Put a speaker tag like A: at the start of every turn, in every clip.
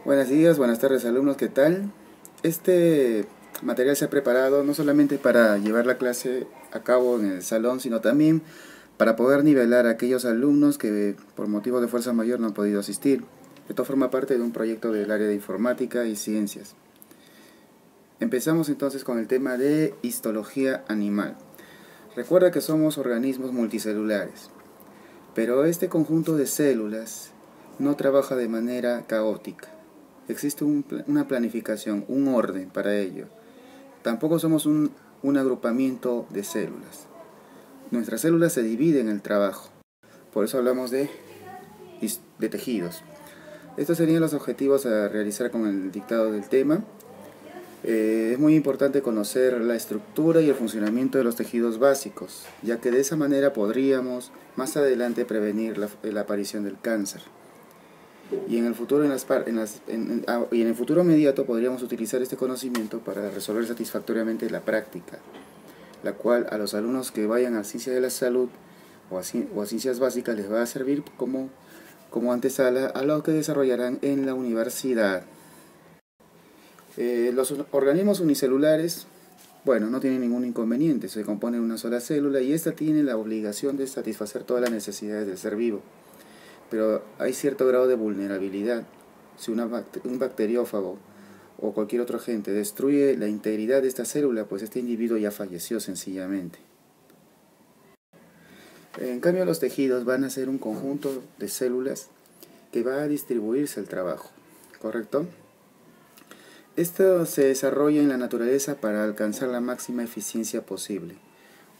A: Buenos días, buenas tardes alumnos, ¿qué tal? Este material se ha preparado no solamente para llevar la clase a cabo en el salón, sino también para poder nivelar a aquellos alumnos que por motivo de fuerza mayor no han podido asistir. Esto forma parte de un proyecto del área de informática y ciencias. Empezamos entonces con el tema de histología animal. Recuerda que somos organismos multicelulares, pero este conjunto de células no trabaja de manera caótica. Existe una planificación, un orden para ello. Tampoco somos un agrupamiento de células. Nuestras células se dividen en el trabajo. Por eso hablamos de tejidos. Estos serían los objetivos a realizar con el dictado del tema. Es muy importante conocer la estructura y el funcionamiento de los tejidos básicos, ya que de esa manera podríamos más adelante prevenir la aparición del cáncer. Y en el futuro, y en el futuro inmediato podríamos utilizar este conocimiento para resolver satisfactoriamente la práctica, la cual a los alumnos que vayan a ciencias de la salud o a ciencias básicas les va a servir como antesala a lo que desarrollarán en la universidad. Los organismos unicelulares, bueno, no tienen ningún inconveniente, se componen de una sola célula y esta tiene la obligación de satisfacer todas las necesidades del ser vivo. Pero hay cierto grado de vulnerabilidad. Si un bacteriófago o cualquier otro agente destruye la integridad de esta célula, pues este individuo ya falleció sencillamente. En cambio, los tejidos van a ser un conjunto de células que va a distribuirse el trabajo, ¿correcto? Esto se desarrolla en la naturaleza para alcanzar la máxima eficiencia posible.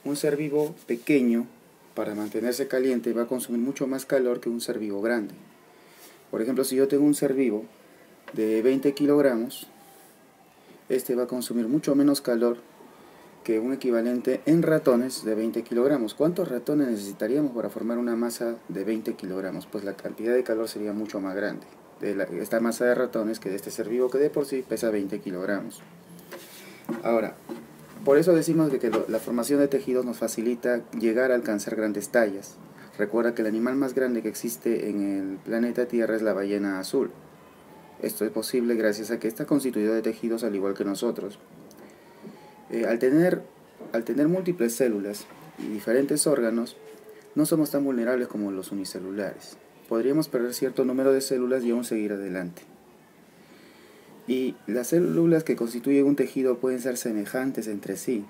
A: Un ser vivo pequeño, para mantenerse caliente, va a consumir mucho más calor que un ser vivo grande. Por ejemplo, si yo tengo un ser vivo de 20 kilogramos, este va a consumir mucho menos calor que un equivalente en ratones de 20 kilogramos. ¿Cuántos ratones necesitaríamos para formar una masa de 20 kilogramos? Pues la cantidad de calor sería mucho más grande de esta masa de ratones que de este ser vivo que de por sí pesa 20 kilogramos. Ahora, por eso decimos que la formación de tejidos nos facilita llegar a alcanzar grandes tallas. Recuerda que el animal más grande que existe en el planeta Tierra es la ballena azul. Esto es posible gracias a que está constituido de tejidos al igual que nosotros. Al tener múltiples células y diferentes órganos, no somos tan vulnerables como los unicelulares. Podríamos perder cierto número de células y aún seguir adelante. Y las células que constituyen un tejido pueden ser semejantes entre sí,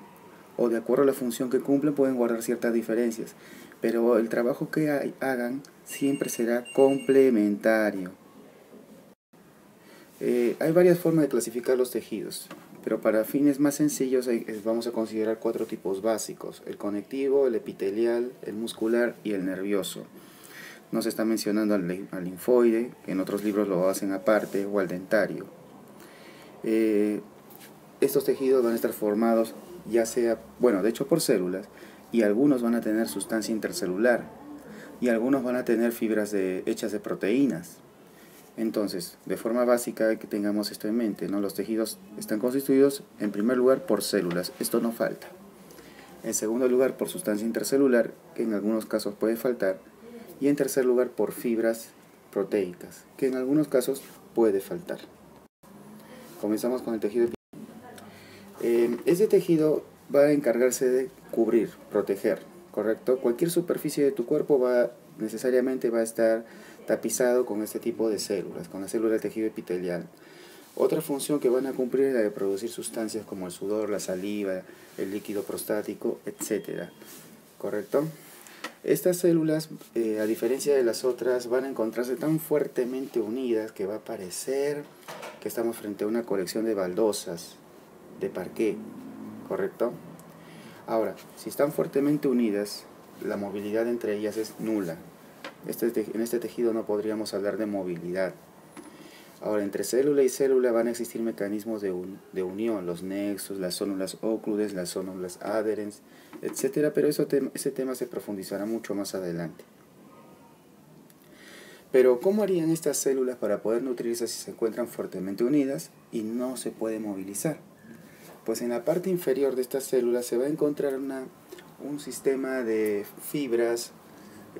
A: o de acuerdo a la función que cumplen pueden guardar ciertas diferencias, pero el trabajo que hagan siempre será complementario. Hay varias formas de clasificar los tejidos, pero para fines más sencillos vamos a considerar 4 tipos básicos: el conectivo, el epitelial, el muscular y el nervioso. No se está mencionando al linfoide, que en otros libros lo hacen aparte, o al dentario. Estos tejidos van a estar formados ya sea, de hecho por células, y algunos van a tener sustancia intercelular, y algunos van a tener fibras hechas de proteínas. Entonces, de forma básica que tengamos esto en mente, ¿no? Los tejidos están constituidos en primer lugar por células, esto no falta. En segundo lugar por sustancia intercelular, que en algunos casos puede faltar, y en tercer lugar por fibras proteicas, que en algunos casos puede faltar. Comenzamos con el tejido. Este tejido va a encargarse de cubrir, proteger, ¿correcto? Cualquier superficie de tu cuerpo necesariamente va a estar tapizado con este tipo de células, con la célula del tejido epitelial. Otra función que van a cumplir es la de producir sustancias como el sudor, la saliva, el líquido prostático, etc. ¿Correcto? Estas células, a diferencia de las otras, van a encontrarse tan fuertemente unidas que va a parecer que estamos frente a una colección de baldosas, de parqué, ¿correcto? Ahora, si están fuertemente unidas, la movilidad entre ellas es nula. En este tejido no podríamos hablar de movilidad. Ahora, entre célula y célula van a existir mecanismos de unión, los nexos, las zónulas ocludes, las zónulas adherens, etc. Pero ese tema se profundizará mucho más adelante. Pero, ¿cómo harían estas células para poder nutrirse si se encuentran fuertemente unidas y no se puede movilizar? Pues en la parte inferior de estas células se va a encontrar un sistema de fibras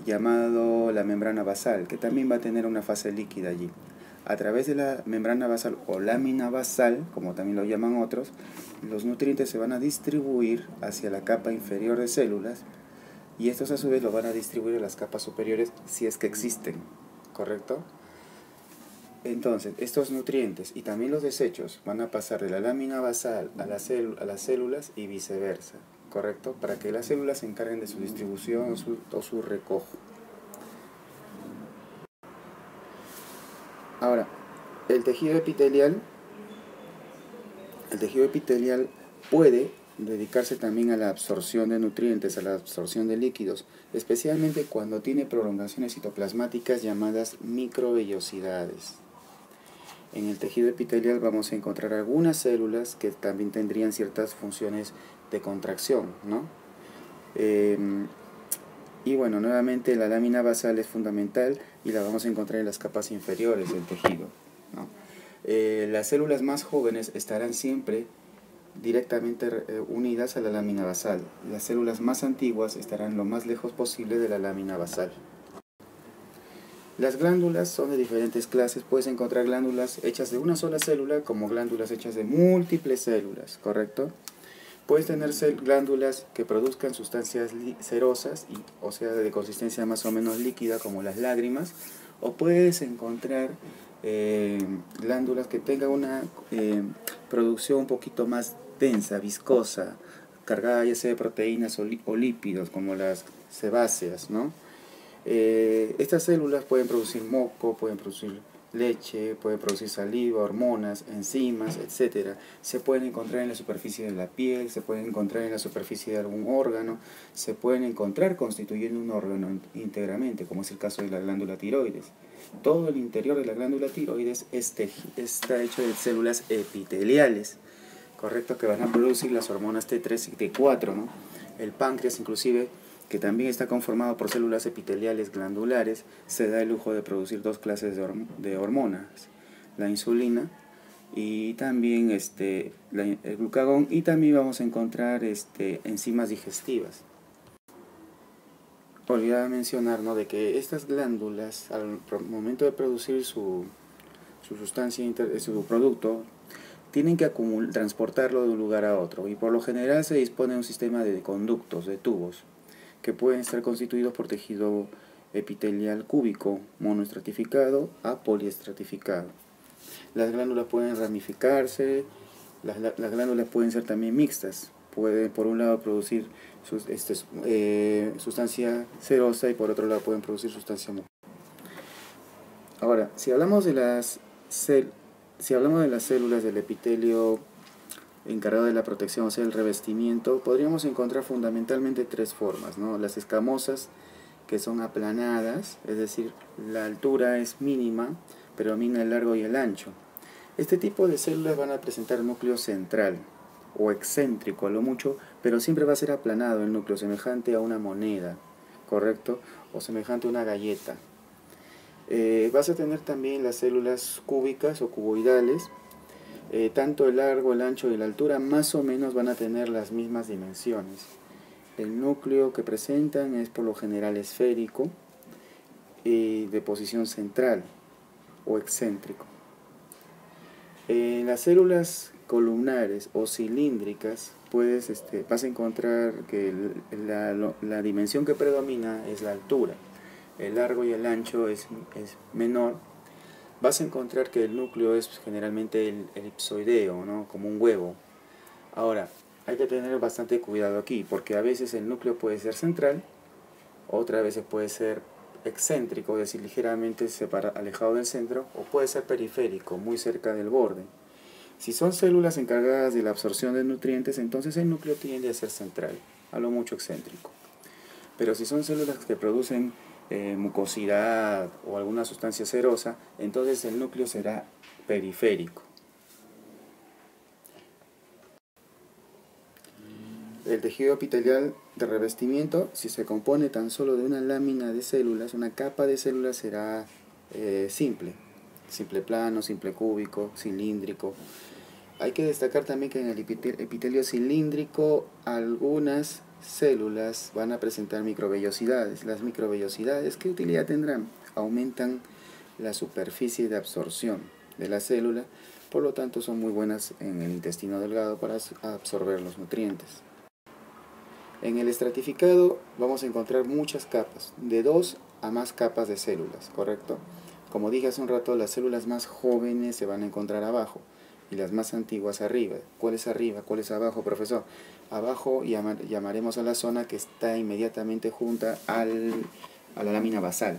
A: llamado la membrana basal, que también va a tener una fase líquida allí. a través de la membrana basal o lámina basal, como también lo llaman otros, los nutrientes se van a distribuir hacia la capa inferior de células y estos a su vez lo van a distribuir a las capas superiores si es que existen, ¿correcto? Entonces, estos nutrientes y también los desechos van a pasar de la lámina basal a las células y viceversa, ¿correcto? Para que las células se encarguen de su distribución o su recojo. Ahora, el tejido epitelial puede dedicarse también a la absorción de nutrientes, a la absorción de líquidos, especialmente cuando tiene prolongaciones citoplasmáticas llamadas microvellosidades. En el tejido epitelial vamos a encontrar algunas células que también tendrían ciertas funciones de contracción, ¿no? Y bueno, nuevamente la lámina basal es fundamental y la vamos a encontrar en las capas inferiores del tejido, ¿no? Las células más jóvenes estarán siempre directamente unidas a la lámina basal. Las células más antiguas estarán lo más lejos posible de la lámina basal. Las glándulas son de diferentes clases. Puedes encontrar glándulas hechas de una sola célula como glándulas hechas de múltiples células, ¿correcto? Puedes tener glándulas que produzcan sustancias cerosas, o sea, de consistencia más o menos líquida como las lágrimas, o puedes encontrar glándulas que tengan una producción un poquito más densa, viscosa, cargada ya sea de proteínas o lípidos como las sebáceas, ¿no? Estas células pueden producir moco, pueden producir leche, pueden producir saliva, hormonas, enzimas, etc. Se pueden encontrar en la superficie de la piel, se pueden encontrar en la superficie de algún órgano, se pueden encontrar constituyendo un órgano íntegramente, como es el caso de la glándula tiroides. Todo el interior de la glándula tiroides está hecho de células epiteliales, correcto, que van a producir las hormonas T3 y T4, ¿no? El páncreas inclusive, que también está conformado por células epiteliales glandulares, se da el lujo de producir dos clases de hormonas, la insulina y también el glucagón, y también vamos a encontrar enzimas digestivas. Olvidaba mencionar, ¿no?, de que estas glándulas, al momento de producir su sustancia, su producto, tienen que transportarlo de un lugar a otro, y por lo general se dispone de un sistema de conductos, de tubos, que pueden estar constituidos por tejido epitelial cúbico, monoestratificado a poliestratificado. Las glándulas pueden ramificarse, las glándulas pueden ser también mixtas, pueden por un lado producir sustancia serosa y por otro lado pueden producir sustancia mucosa. Ahora, si hablamos de las células del epitelio encargado de la protección, o sea, el revestimiento, podríamos encontrar fundamentalmente tres formas, ¿no? Las escamosas, que son aplanadas, es decir, la altura es mínima, pero domina el largo y el ancho. Este tipo de células van a presentar núcleo central o excéntrico a lo mucho, pero siempre va a ser aplanado el núcleo, semejante a una moneda, ¿correcto? O semejante a una galleta. Vas a tener también las células cúbicas o cuboidales. Tanto el largo, el ancho y la altura más o menos van a tener las mismas dimensiones. El núcleo que presentan es por lo general esférico y de posición central o excéntrico. En las células columnares o cilíndricas vas a encontrar que la dimensión que predomina es la altura. El largo y el ancho es menor. Vas a encontrar que el núcleo es generalmente el elipsoideo, ¿no?, como un huevo. Ahora, hay que tener bastante cuidado aquí, porque a veces el núcleo puede ser central, otras veces puede ser excéntrico, es decir, ligeramente alejado del centro, o puede ser periférico, muy cerca del borde. Si son células encargadas de la absorción de nutrientes, entonces el núcleo tiende a ser central, a lo mucho excéntrico. Pero si son células que producen mucosidad o alguna sustancia serosa, entonces el núcleo será periférico. El tejido epitelial de revestimiento, si se compone tan solo de una lámina de células, una capa de células, será simple plano, simple cúbico, cilíndrico. Hay que destacar también que en el epitelio cilíndrico algunas células van a presentar microvellosidades. Las microvellosidades, ¿qué utilidad tendrán? Aumentan la superficie de absorción de la célula, por lo tanto son muy buenas en el intestino delgado para absorber los nutrientes. En el estratificado vamos a encontrar muchas capas, de 2 a más capas de células, ¿correcto? Como dije hace un rato, las células más jóvenes se van a encontrar abajo y las más antiguas arriba. ¿Cuál es arriba? ¿Cuál es abajo, profesor? Abajo llamaremos a la zona que está inmediatamente junta a la lámina basal,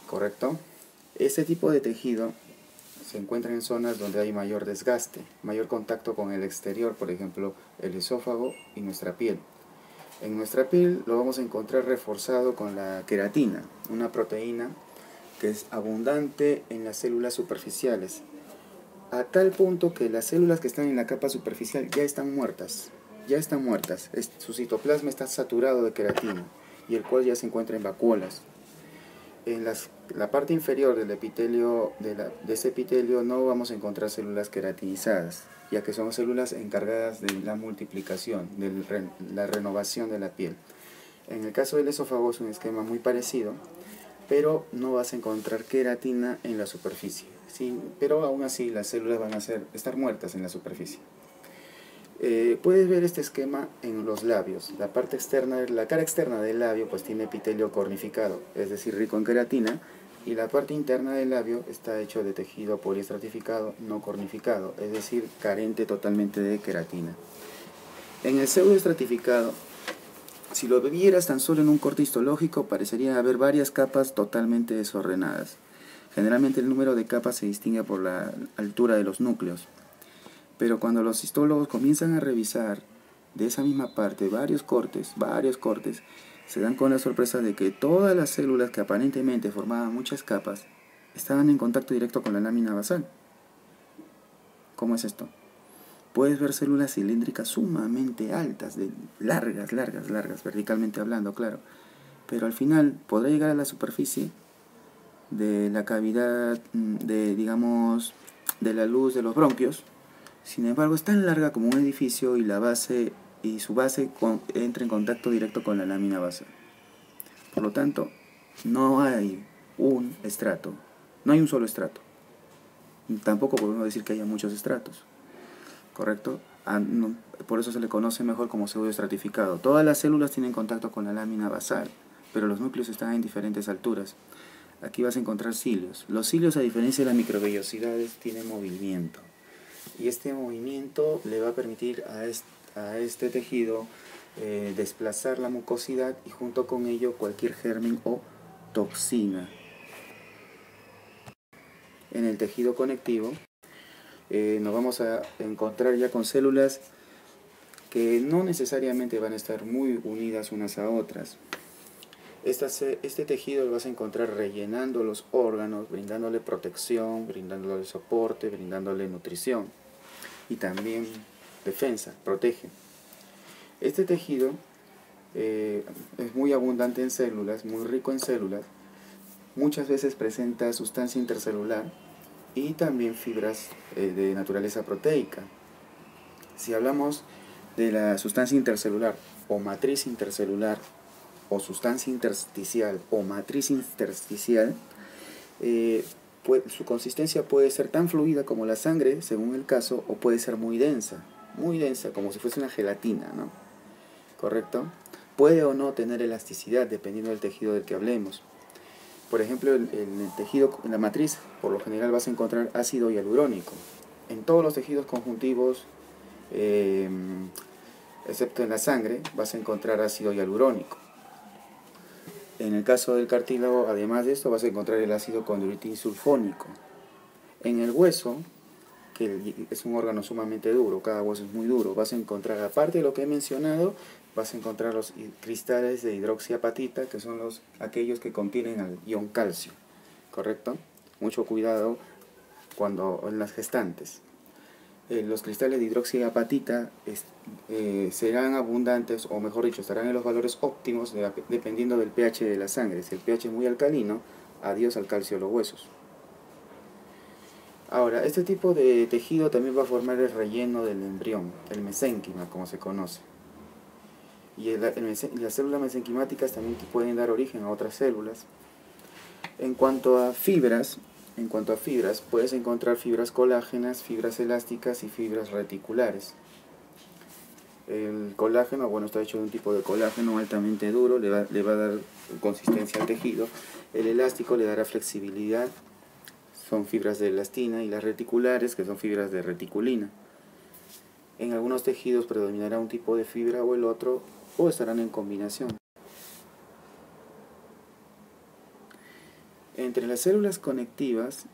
A: ¿correcto? Este tipo de tejido se encuentra en zonas donde hay mayor desgaste, mayor contacto con el exterior, por ejemplo, el esófago y nuestra piel. En nuestra piel lo vamos a encontrar reforzado con la queratina, una proteína que es abundante en las células superficiales, a tal punto que las células que están en la capa superficial ya están muertas, su citoplasma está saturado de queratina, y el cual ya se encuentra en vacuolas. En la parte inferior del epitelio, de ese epitelio no vamos a encontrar células queratinizadas, ya que son células encargadas de la multiplicación, de la renovación de la piel. En el caso del esófago es un esquema muy parecido, pero no vas a encontrar queratina en la superficie. Sí, pero aún así las células van a estar muertas en la superficie. Puedes ver este esquema en los labios. La parte externa, la cara externa del labio pues tiene epitelio cornificado, es decir, rico en queratina, y la parte interna del labio está hecho de tejido poliestratificado no cornificado, es decir, carente totalmente de queratina. En el pseudoestratificado, si lo vieras tan solo en un corte histológico, parecería haber varias capas totalmente desordenadas. Generalmente el número de capas se distingue por la altura de los núcleos. Pero cuando los histólogos comienzan a revisar de esa misma parte varios cortes, se dan con la sorpresa de que todas las células que aparentemente formaban muchas capas estaban en contacto directo con la lámina basal. ¿Cómo es esto? Puedes ver células cilíndricas sumamente altas, largas, verticalmente hablando, claro. Pero al final podrá llegar a la superficie de la cavidad, digamos, de la luz de los bronquios. Sin embargo, es tan larga como un edificio y su base entra en contacto directo con la lámina basal. Por lo tanto, no hay un estrato, no hay un solo estrato. Tampoco podemos decir que haya muchos estratos, ¿correcto? Por eso se le conoce mejor como pseudoestratificado. Todas las células tienen contacto con la lámina basal, pero los núcleos están en diferentes alturas. Aquí vas a encontrar cilios. Los cilios, a diferencia de las microvellosidades, tienen movimiento. Y este movimiento le va a permitir a este tejido desplazar la mucosidad y junto con ello cualquier germen o toxina. En el tejido conectivo nos vamos a encontrar ya con células que no necesariamente van a estar muy unidas unas a otras. Este tejido lo vas a encontrar rellenando los órganos, brindándole protección, brindándole soporte, brindándole nutrición y también defensa, protege. Este tejido es muy abundante en células, muy rico en células, muchas veces presenta sustancia intercelular y también fibras de naturaleza proteica. Si hablamos de la sustancia intercelular o matriz intercelular, o sustancia intersticial o matriz intersticial, su consistencia puede ser tan fluida como la sangre, según el caso, o puede ser muy densa, como si fuese una gelatina, ¿no? ¿Correcto? Puede o no tener elasticidad, dependiendo del tejido del que hablemos. Por ejemplo, en el tejido, en la matriz, por lo general vas a encontrar ácido hialurónico. En todos los tejidos conjuntivos, excepto en la sangre, vas a encontrar ácido hialurónico. En el caso del cartílago, además de esto, vas a encontrar el ácido condroitinsulfónico. En el hueso, que es un órgano sumamente duro, cada hueso es muy duro, vas a encontrar, aparte de lo que he mencionado, vas a encontrar los cristales de hidroxiapatita, que son aquellos que contienen el ion calcio, ¿correcto? Mucho cuidado en las gestantes. Los cristales de hidroxiapatita serán abundantes, o mejor dicho, estarán en los valores óptimos dependiendo del pH de la sangre. Si el pH es muy alcalino, adiós al calcio de los huesos. Ahora, este tipo de tejido también va a formar el relleno del embrión, el mesénquima, como se conoce. Y las células mesenquimáticas también pueden dar origen a otras células. En cuanto a fibras, puedes encontrar fibras colágenas, fibras elásticas y fibras reticulares. El colágeno, bueno, está hecho de un tipo de colágeno altamente duro, le va a dar consistencia al tejido. El elástico le dará flexibilidad, son fibras de elastina, y las reticulares, que son fibras de reticulina. En algunos tejidos predominará un tipo de fibra o el otro, o estarán en combinación. Entre las células conectivas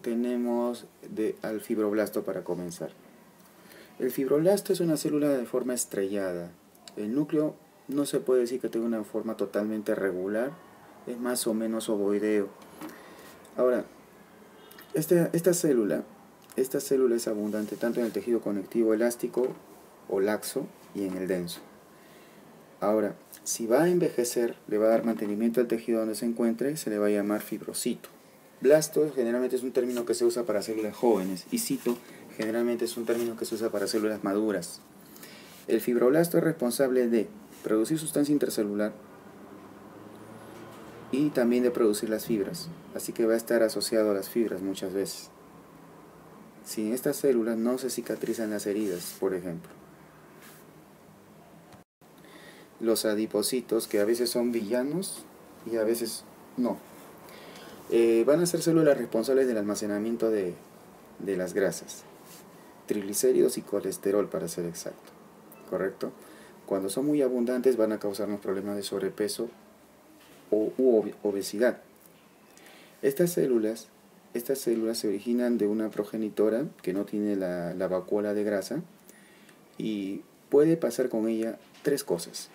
A: tenemos al fibroblasto para comenzar. El fibroblasto es una célula de forma estrellada. El núcleo no se puede decir que tenga una forma totalmente regular, es más o menos ovoideo. Ahora, esta célula es abundante tanto en el tejido conectivo elástico o laxo y en el denso. Ahora, si va a envejecer, le va a dar mantenimiento al tejido donde se encuentre, se le va a llamar fibrocito. Blasto generalmente es un término que se usa para células jóvenes, y cito generalmente es un término que se usa para células maduras. El fibroblasto es responsable de producir sustancia intercelular y también de producir las fibras, así que va a estar asociado a las fibras muchas veces. Sin estas células no se cicatrizan las heridas, por ejemplo. Los adipocitos, que a veces son villanos y a veces no, van a ser células responsables del almacenamiento de las grasas, triglicéridos y colesterol, para ser exacto, ¿correcto? Cuando son muy abundantes van a causarnos problemas de sobrepeso u obesidad. Estas células se originan de una progenitora que no tiene la vacuola de grasa, y puede pasar con ella tres cosas.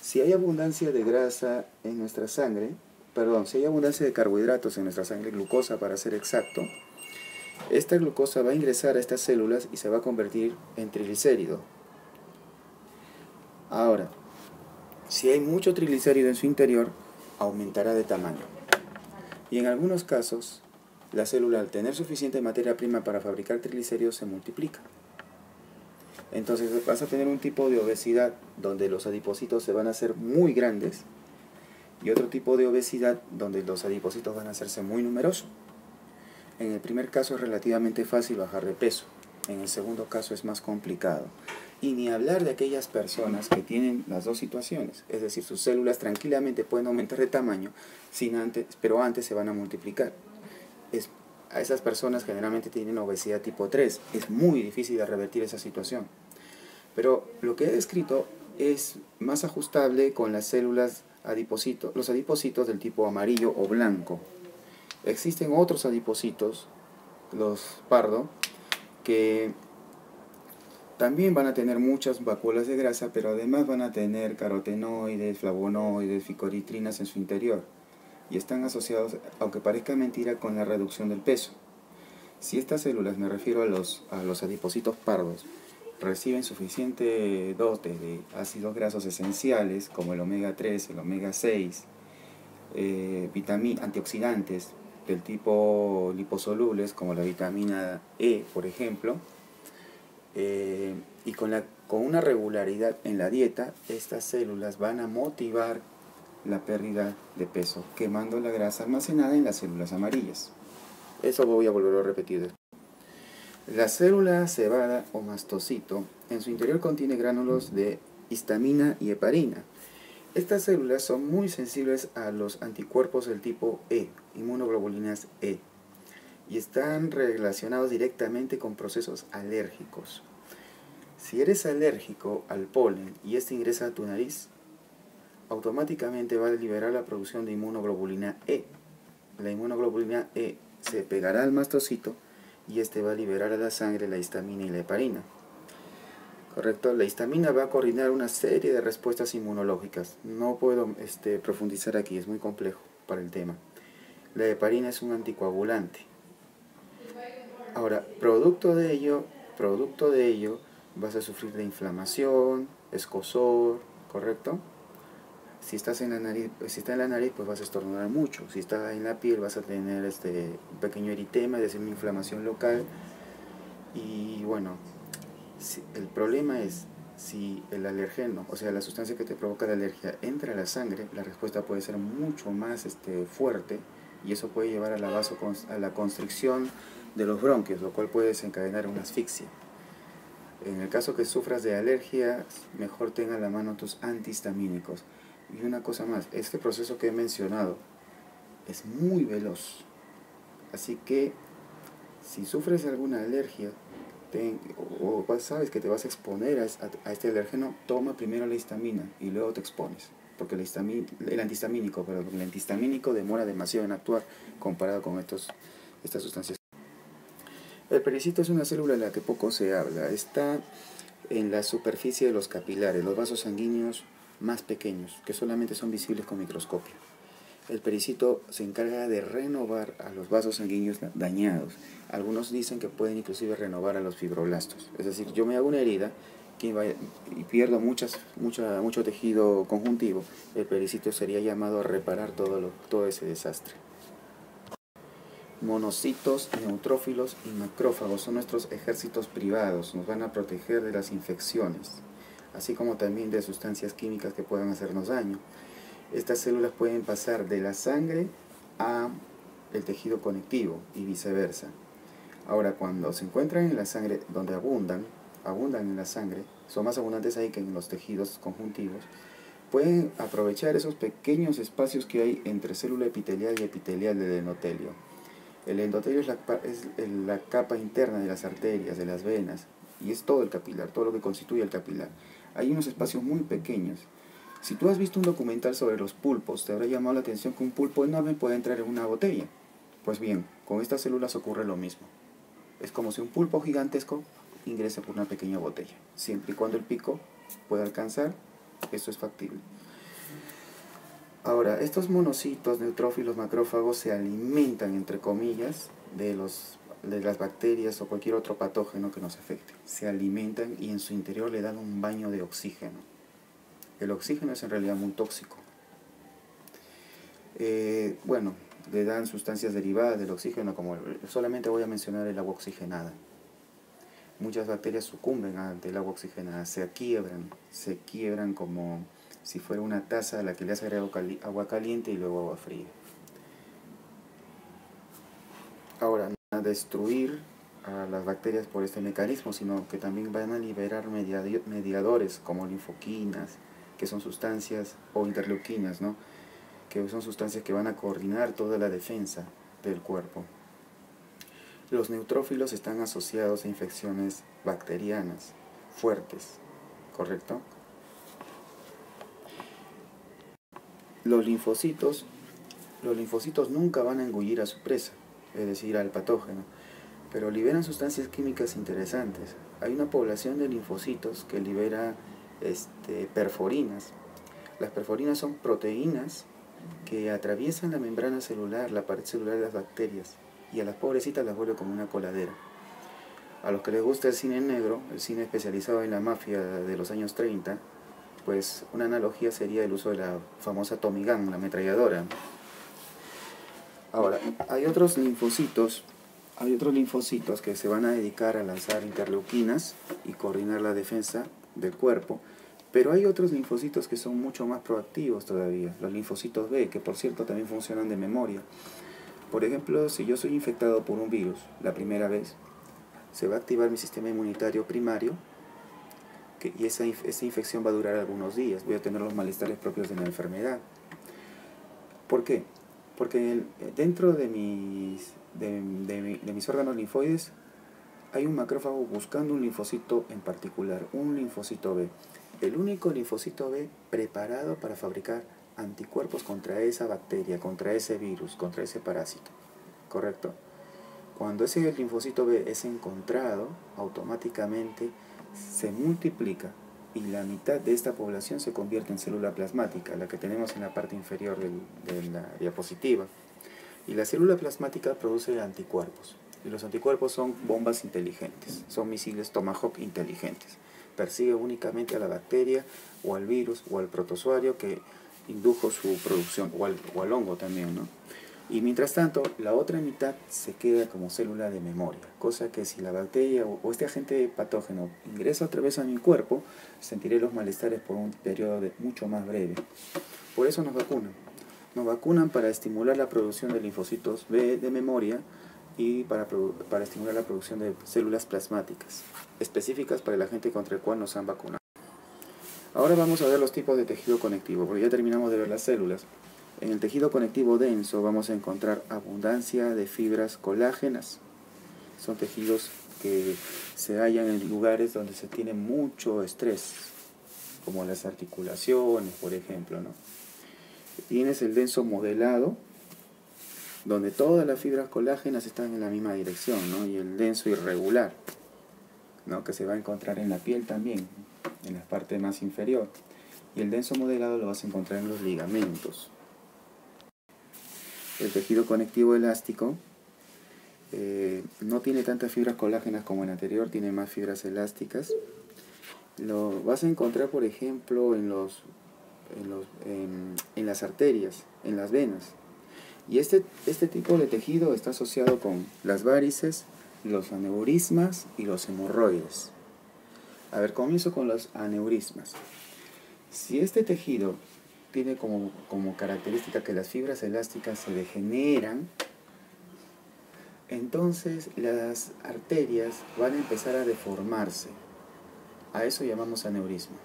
A: Si hay abundancia de grasa en nuestra sangre, si hay abundancia de carbohidratos en nuestra sangre, glucosa para ser exacto, esta glucosa va a ingresar a estas células y se va a convertir en triglicérido. Ahora, si hay mucho triglicérido en su interior, aumentará de tamaño. Y en algunos casos, la célula, al tener suficiente materia prima para fabricar triglicéridos, se multiplica. Entonces vas a tener un tipo de obesidad donde los adipocitos se van a hacer muy grandes, y otro tipo de obesidad donde los adipocitos van a hacerse muy numerosos. En el primer caso es relativamente fácil bajar de peso, en el segundo caso es más complicado. Y ni hablar de aquellas personas que tienen las dos situaciones, es decir, sus células tranquilamente pueden aumentar de tamaño, pero antes se van a multiplicar. A esas personas generalmente tienen obesidad tipo 3, es muy difícil de revertir esa situación. Pero lo que he descrito es más ajustable con las células adipocitos, los adipocitos del tipo amarillo o blanco. Existen otros adipocitos, los pardo, que también van a tener muchas vacuolas de grasa, pero además van a tener carotenoides, flavonoides, ficoritrinas en su interior, y están asociados, aunque parezca mentira, con la reducción del peso. Si estas células, me refiero a los adipocitos pardos, reciben suficiente dote de ácidos grasos esenciales como el omega 3, el omega 6, antioxidantes del tipo liposolubles como la vitamina E, por ejemplo, y con una regularidad en la dieta, estas células van a motivar la pérdida de peso, quemando la grasa almacenada en las células amarillas. Eso voy a volver a repetir. La célula cebada o mastocito en su interior contiene gránulos de histamina y heparina. Estas células son muy sensibles a los anticuerpos del tipo E, inmunoglobulinas E, y están relacionados directamente con procesos alérgicos. Si eres alérgico al polen y este ingresa a tu nariz, automáticamente va a liberar la producción de inmunoglobulina E. La inmunoglobulina E se pegará al mastocito y este va a liberar a la sangre la histamina y la heparina. ¿Correcto? La histamina va a coordinar una serie de respuestas inmunológicas. No puedo profundizar aquí, es muy complejo para el tema. La heparina es un anticoagulante. Ahora, producto de ello, vas a sufrir de inflamación, escozor, ¿correcto? Si está en la nariz, pues vas a estornudar mucho. Si está en la piel, vas a tener un pequeño eritema, es decir, una inflamación local. Y bueno, el problema es, si el alergeno, o sea, la sustancia que te provoca la alergia, entra a la sangre, la respuesta puede ser mucho más fuerte, y eso puede llevar a la constricción de los bronquios, lo cual puede desencadenar una asfixia. En el caso que sufras de alergia, mejor tenga a la mano tus antihistamínicos. Y una cosa más, este proceso que he mencionado es muy veloz. Así que si sufres alguna alergia o sabes que te vas a exponer a este alergeno, toma primero la histamina y luego te expones. Porque el antihistamínico demora demasiado en actuar comparado con estas sustancias. El pericito es una célula de la que poco se habla. Está en la superficie de los capilares, los vasos sanguíneos más pequeños, que solamente son visibles con microscopio. El pericito se encarga de renovar a los vasos sanguíneos dañados. Algunos dicen que pueden inclusive renovar a los fibroblastos. Es decir, yo me hago una herida y pierdo mucho tejido conjuntivo. El pericito sería llamado a reparar todo ese desastre. Monocitos, neutrófilos y macrófagos son nuestros ejércitos privados. Nos van a proteger de las infecciones, así como también de sustancias químicas que puedan hacernos daño. Estas células pueden pasar de la sangre a el tejido conectivo y viceversa. Ahora, cuando se encuentran en la sangre, donde abundan en la sangre, son más abundantes ahí que en los tejidos conjuntivos, pueden aprovechar esos pequeños espacios que hay entre célula epitelial y epitelial del endotelio. El endotelio es la capa interna de las arterias, de las venas, y es todo el capilar, todo lo que constituye el capilar. Hay unos espacios muy pequeños. Si tú has visto un documental sobre los pulpos, te habrá llamado la atención que un pulpo enorme puede entrar en una botella. Pues bien, con estas células ocurre lo mismo. Es como si un pulpo gigantesco ingrese por una pequeña botella. Siempre y cuando el pico pueda alcanzar, eso es factible. Ahora, estos monocitos, neutrófilos, macrófagos se alimentan, entre comillas, de las bacterias o cualquier otro patógeno que nos afecte. Se alimentan y en su interior le dan un baño de oxígeno. El oxígeno es en realidad muy tóxico. Le dan sustancias derivadas del oxígeno, como solamente voy a mencionar el agua oxigenada. Muchas bacterias sucumben ante el agua oxigenada, se quiebran como si fuera una taza a la que le has agregado agua caliente y luego agua fría. Ahora, no van a destruir a las bacterias por este mecanismo, sino que también van a liberar mediadores como linfoquinas, que son sustancias, o interleuquinas, ¿no?, que son sustancias que van a coordinar toda la defensa del cuerpo. Los neutrófilos están asociados a infecciones bacterianas fuertes, ¿correcto? Los linfocitos nunca van a engullir a su presa, es decir, al patógeno, pero liberan sustancias químicas interesantes. Hay una población de linfocitos que libera perforinas. Las perforinas son proteínas que atraviesan la membrana celular, la pared celular de las bacterias, y a las pobrecitas las vuelve como una coladera. A los que les gusta el cine negro, el cine especializado en la mafia de los años 30, pues una analogía sería el uso de la famosa Tommy Gun, la ametralladora. Ahora, hay otros linfocitos que se van a dedicar a lanzar interleuquinas y coordinar la defensa del cuerpo, pero hay otros linfocitos que son mucho más proactivos todavía, los linfocitos B, que por cierto también funcionan de memoria. Por ejemplo, si yo soy infectado por un virus la primera vez, se va a activar mi sistema inmunitario primario, y esa infección va a durar algunos días. Voy a tener los malestares propios de la enfermedad. ¿Por qué? Porque dentro de mis órganos linfoides hay un macrófago buscando un linfocito en particular, un linfocito B. El único linfocito B preparado para fabricar anticuerpos contra esa bacteria, contra ese virus, contra ese parásito. ¿Correcto? Cuando ese linfocito B es encontrado, automáticamente se multiplica y la mitad de esta población se convierte en célula plasmática, la que tenemos en la parte inferior de la diapositiva. Y la célula plasmática produce anticuerpos. Y los anticuerpos son bombas inteligentes, son misiles Tomahawk inteligentes. Persigue únicamente a la bacteria o al virus o al protozoario que indujo su producción, o al hongo también, ¿no? Y mientras tanto, la otra mitad se queda como célula de memoria, cosa que si la bacteria o este agente patógeno ingresa otra vez a mi cuerpo, sentiré los malestares por un periodo mucho más breve. Por eso nos vacunan. Nos vacunan para estimular la producción de linfocitos B de memoria y para estimular la producción de células plasmáticas, específicas para el agente contra el cual nos han vacunado. Ahora vamos a ver los tipos de tejido conectivo, porque ya terminamos de ver las células. En el tejido conectivo denso vamos a encontrar abundancia de fibras colágenas. Son tejidos que se hallan en lugares donde se tiene mucho estrés, como las articulaciones, por ejemplo, ¿no? Tienes el denso modelado, donde todas las fibras colágenas están en la misma dirección, ¿no? Y el denso irregular, ¿no? Que se va a encontrar en la piel también, en la parte más inferior. Y el denso modelado lo vas a encontrar en los ligamentos. El tejido conectivo elástico no tiene tantas fibras colágenas como el anterior, tiene más fibras elásticas. Lo vas a encontrar, por ejemplo, en las arterias, en las venas. Y este tipo de tejido está asociado con las varices, los aneurismas y los hemorroides. A ver, comienzo con los aneurismas. Si este tejido tiene como característica que las fibras elásticas se degeneran, entonces las arterias van a empezar a deformarse. A eso llamamos aneurisma.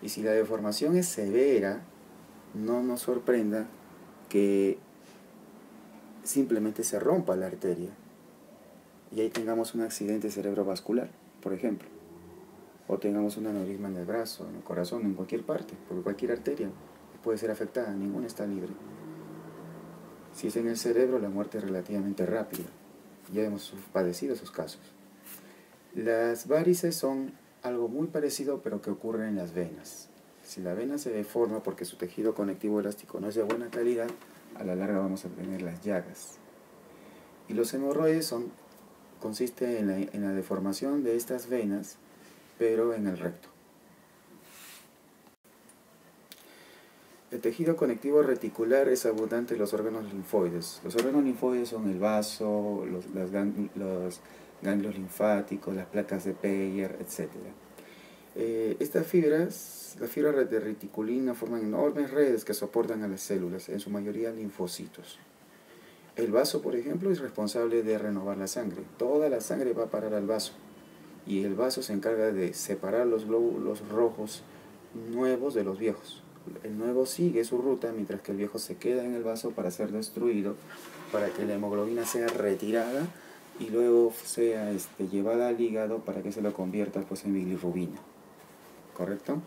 A: Y si la deformación es severa, no nos sorprenda que simplemente se rompa la arteria y ahí tengamos un accidente cerebrovascular, por ejemplo, o tengamos un aneurisma en el brazo, en el corazón, en cualquier parte, porque cualquier arteria puede ser afectada, ninguna está libre. Si es en el cerebro, la muerte es relativamente rápida. Ya hemos padecido esos casos. Las varices son algo muy parecido, pero que ocurre en las venas. Si la vena se deforma porque su tejido conectivo elástico no es de buena calidad, a la larga vamos a tener las llagas. Y los hemorroides consiste en la deformación de estas venas, pero en el recto. El tejido conectivo reticular es abundante en los órganos linfoides. Los órganos linfoides son el vaso, los ganglios linfáticos, las placas de Peyer, etc. Estas fibras, las fibras de reticulina, forman enormes redes que soportan a las células, en su mayoría linfocitos. El vaso, por ejemplo, es responsable de renovar la sangre. Toda la sangre va a parar al vaso. Y el vaso se encarga de separar los glóbulos rojos nuevos de los viejos. El nuevo sigue su ruta, mientras que el viejo se queda en el vaso para ser destruido, para que la hemoglobina sea retirada y luego sea llevada al hígado para que se lo convierta en bilirrubina. ¿Correcto?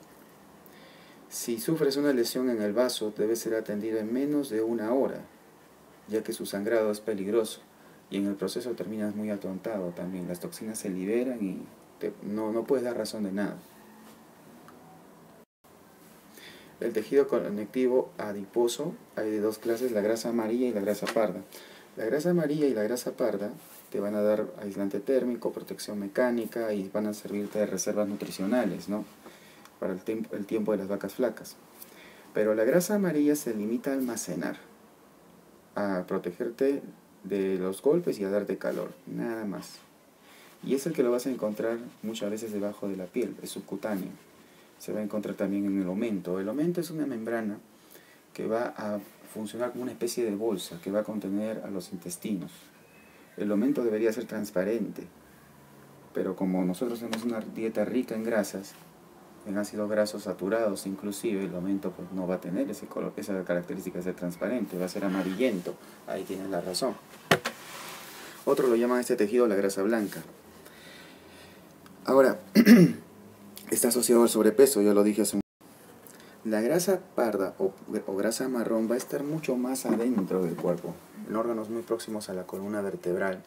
A: Si sufres una lesión en el vaso, debe ser atendido en menos de 1 hora, ya que su sangrado es peligroso y en el proceso terminas muy atontado también. Las toxinas se liberan y no puedes dar razón de nada. El tejido conectivo adiposo hay de 2 clases, la grasa amarilla y la grasa parda. La grasa amarilla y la grasa parda te van a dar aislante térmico, protección mecánica y van a servirte de reservas nutricionales, ¿no? Para el tiempo de las vacas flacas. Pero la grasa amarilla se limita a almacenar, a protegerte de los golpes y a darte calor, nada más. Y es el que lo vas a encontrar muchas veces debajo de la piel, es subcutáneo. Se va a encontrar también en el omento. El omento es una membrana que va a funcionar como una especie de bolsa que va a contener a los intestinos. El omento debería ser transparente, pero como nosotros tenemos una dieta rica en grasas, en ácidos grasos saturados inclusive, el omento no va a tener ese color, esa característica de ser transparente, va a ser amarillento. Ahí tienes la razón. Otros lo llaman este tejido la grasa blanca. Ahora, está asociado al sobrepeso, ya lo dije hace un momento. La grasa parda o grasa marrón va a estar mucho más adentro del cuerpo, en órganos muy próximos a la columna vertebral.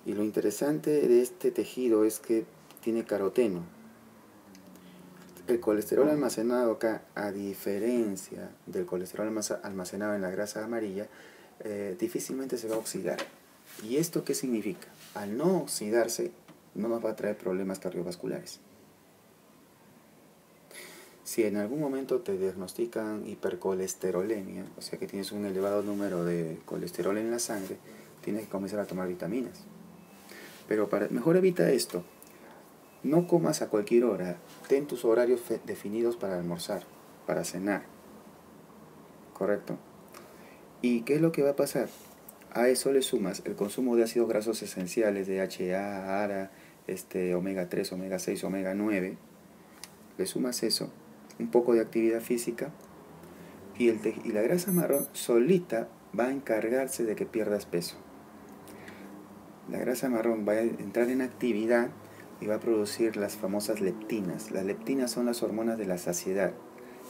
A: Y lo interesante de este tejido es que tiene caroteno. El colesterol almacenado acá, a diferencia del colesterol almacenado en la grasa amarilla, difícilmente se va a oxidar. ¿Y esto qué significa? Al no oxidarse, no nos va a traer problemas cardiovasculares. Si en algún momento te diagnostican hipercolesterolemia, o sea que tienes un elevado número de colesterol en la sangre, tienes que comenzar a tomar vitaminas. Pero mejor evita esto. No comas a cualquier hora. Ten tus horarios definidos para almorzar, para cenar. ¿Correcto? ¿Y qué es lo que va a pasar? A eso le sumas el consumo de ácidos grasos esenciales, de DHA, ARA, omega 3, omega 6, omega 9. Le sumas eso, un poco de actividad física, y la grasa marrón solita va a encargarse de que pierdas peso. La grasa marrón va a entrar en actividad y va a producir las famosas leptinas. Las leptinas son las hormonas de la saciedad.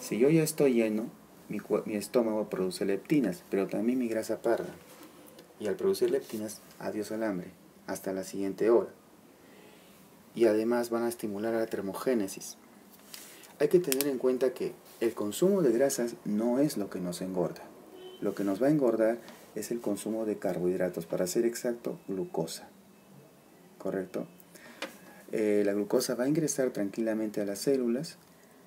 A: Si yo ya estoy lleno, mi estómago produce leptinas, pero también mi grasa parda. Y al producir leptinas, adiós al hambre, hasta la siguiente hora. Y además van a estimular a la termogénesis. Hay que tener en cuenta que el consumo de grasas no es lo que nos engorda. Lo que nos va a engordar es el consumo de carbohidratos, para ser exacto, glucosa. ¿Correcto? La glucosa va a ingresar tranquilamente a las células,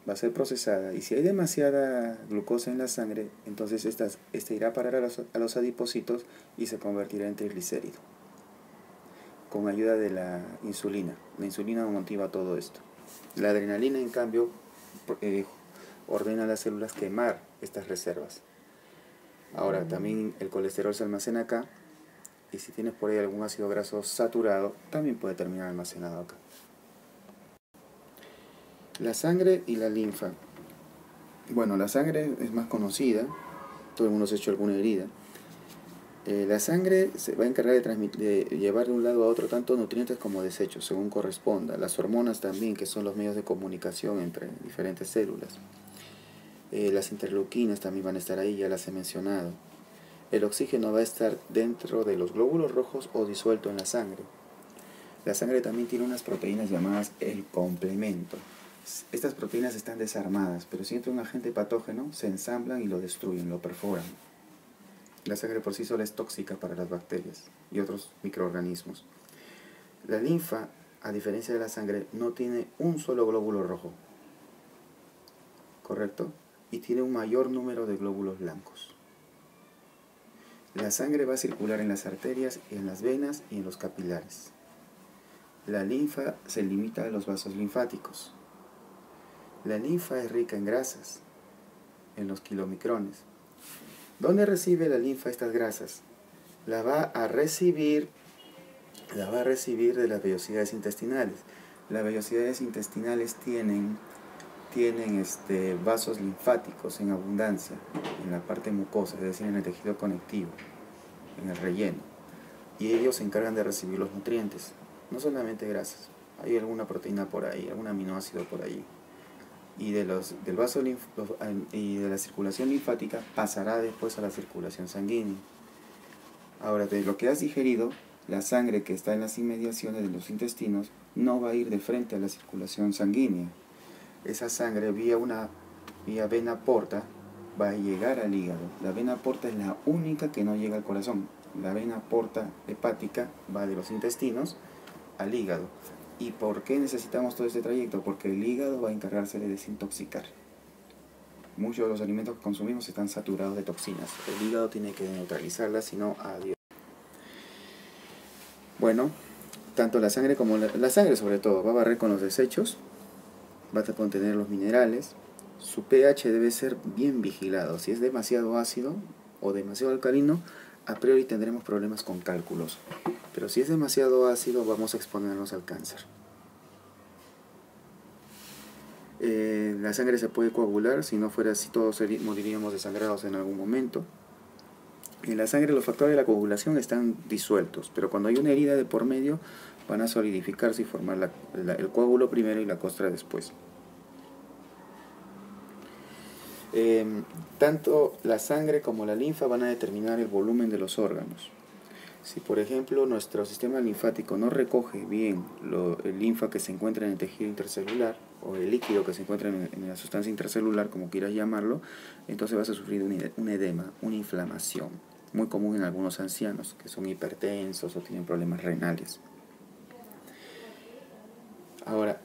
A: va a ser procesada, y si hay demasiada glucosa en la sangre, entonces esta irá a parar a los adipocitos y se convertirá en triglicérido, con ayuda de la insulina. La insulina motiva todo esto. La adrenalina, en cambio, ordena a las células quemar estas reservas. Ahora, también el colesterol se almacena acá, y si tienes por ahí algún ácido graso saturado, también puede terminar almacenado acá. La sangre y la linfa. Bueno, la sangre es más conocida, todo el mundo se ha hecho alguna herida. La sangre se va a encargar de llevar de un lado a otro tanto nutrientes como desechos, según corresponda. Las hormonas también, que son los medios de comunicación entre diferentes células. Las interleuquinas también van a estar ahí, ya las he mencionado. El oxígeno va a estar dentro de los glóbulos rojos o disuelto en la sangre. La sangre también tiene unas proteínas llamadas el complemento. Estas proteínas están desarmadas, pero si entra un agente patógeno, se ensamblan y lo destruyen, lo perforan. La sangre por sí sola es tóxica para las bacterias y otros microorganismos. La linfa, a diferencia de la sangre, no tiene un solo glóbulo rojo, ¿correcto? Y tiene un mayor número de glóbulos blancos. La sangre va a circular en las arterias, en las venas y en los capilares. La linfa se limita a los vasos linfáticos. La linfa es rica en grasas, en los kilomicrones. ¿Dónde recibe la linfa estas grasas? La va a recibir de las vellosidades intestinales. Las vellosidades intestinales tienen vasos linfáticos en abundancia en la parte mucosa, es decir, en el tejido conectivo, en el relleno. Y ellos se encargan de recibir los nutrientes, no solamente grasas. Hay alguna proteína por ahí, algún aminoácido por ahí. Y del vaso y de la circulación linfática pasará después a la circulación sanguínea. Ahora, de lo que has digerido, la sangre que está en las inmediaciones de los intestinos no va a ir de frente a la circulación sanguínea. Esa sangre vía vena porta va a llegar al hígado. La vena porta es la única que no llega al corazón. La vena porta hepática va de los intestinos al hígado. ¿Y por qué necesitamos todo este trayecto? Porque el hígado va a encargarse de desintoxicar. Muchos de los alimentos que consumimos están saturados de toxinas. El hígado tiene que neutralizarlas, si no, adiós. Bueno, tanto la sangre como la sangre sobre todo va a barrer con los desechos, va a contener los minerales. Su pH debe ser bien vigilado. Si es demasiado ácido o demasiado alcalino, a priori tendremos problemas con cálculos. Pero si es demasiado ácido, vamos a exponernos al cáncer. La sangre se puede coagular. Si no fuera así, todos moriríamos desangrados en algún momento. En la sangre los factores de la coagulación están disueltos, pero cuando hay una herida de por medio, van a solidificarse y formar el coágulo primero y la costra después. Tanto la sangre como la linfa van a determinar el volumen de los órganos. Si por ejemplo nuestro sistema linfático no recoge bien el linfa que se encuentra en el tejido intercelular, o el líquido que se encuentra en la sustancia intracelular, como quieras llamarlo, entonces vas a sufrir un edema, una inflamación, muy común en algunos ancianos que son hipertensos o tienen problemas renales. Ahora,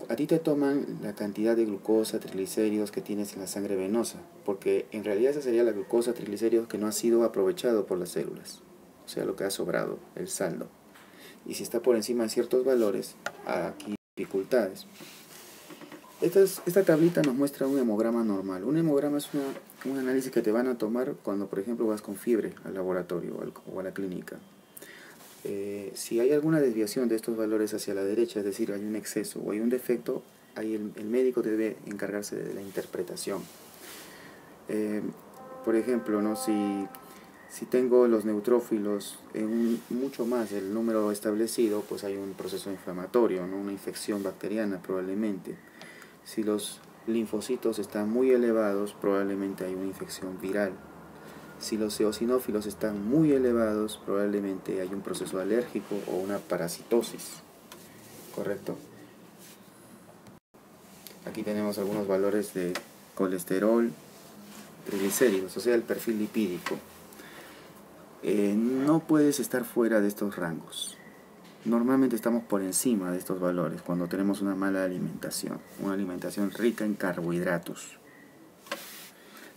A: A ti te toman la cantidad de glucosa, triglicéridos que tienes en la sangre venosa, porque en realidad esa sería la glucosa, triglicéridos que no ha sido aprovechado por las células, o sea, lo que ha sobrado, el saldo. Y si está por encima de ciertos valores, aquí hay dificultades. Esta tablita nos muestra un hemograma normal. Un hemograma es un análisis que te van a tomar cuando, por ejemplo, vas con fiebre al laboratorio o a la clínica. Si hay alguna desviación de estos valores hacia la derecha, es decir, hay un exceso o hay un defecto, ahí el médico debe encargarse de la interpretación. Por ejemplo, ¿no? Si tengo los neutrófilos en mucho más del número establecido, pues hay un proceso inflamatorio, ¿no? Una infección bacteriana probablemente. Si los linfocitos están muy elevados, probablemente hay una infección viral. Si los eosinófilos están muy elevados, probablemente hay un proceso alérgico o una parasitosis. ¿Correcto? Aquí tenemos algunos valores de colesterol, triglicéridos, o sea, el perfil lipídico. No puedes estar fuera de estos rangos. Normalmente estamos por encima de estos valores cuando tenemos una mala alimentación, una alimentación rica en carbohidratos.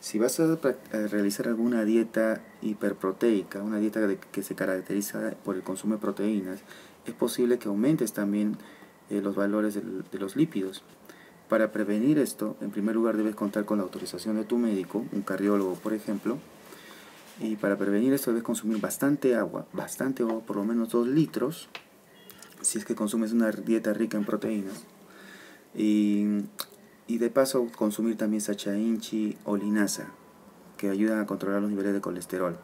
A: Si vas a realizar alguna dieta hiperproteica, una dieta que se caracteriza por el consumo de proteínas, es posible que aumentes también los valores de los lípidos. Para prevenir esto, en primer lugar debes contar con la autorización de tu médico, un cardiólogo por ejemplo, y para prevenir esto debes consumir bastante agua, por lo menos 2 litros, si es que consumes una dieta rica en proteínas. Y de paso consumir también sacha inchi o linaza, que ayudan a controlar los niveles de colesterol.